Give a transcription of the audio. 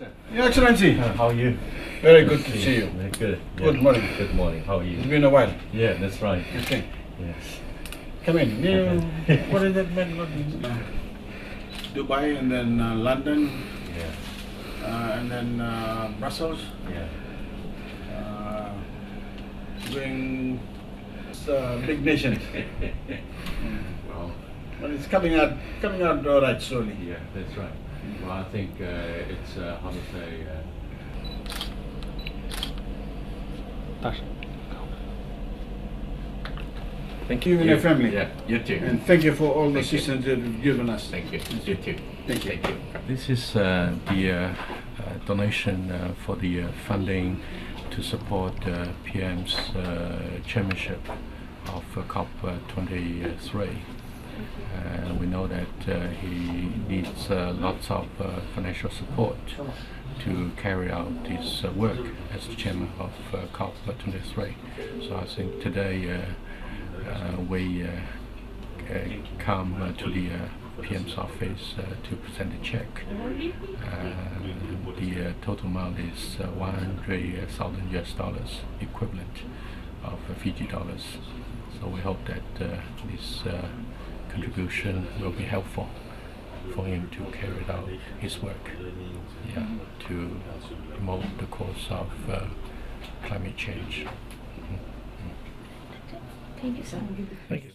Your Excellency. How are you? Very good to see you. Very good. Good morning. Good morning. How are you? It's been a while. Yeah, that's right. Okay. Yes. Come in. What is that man? Dubai and then London Yeah. and then Brussels. Yeah. Doing big nations. Well, But it's coming out all right slowly. yeah, that's right. Well, I think it's how to say. Thank you and your family. Yeah, you too. And thank you for all the Thank you. assistance that you've given us. Thank you. You too. Thank you. Thank you. This is the donation for the funding to support PM's chairmanship of COP23. We know that he needs lots of financial support to carry out his work as the chairman of COP23. So I think today we come to the PM's office to present a check. The total amount is $100,000 equivalent of Fiji dollars. So we hope that this contribution will be helpful for him to carry out his work, to promote the cause of climate change. Thank you, sir. Thank you.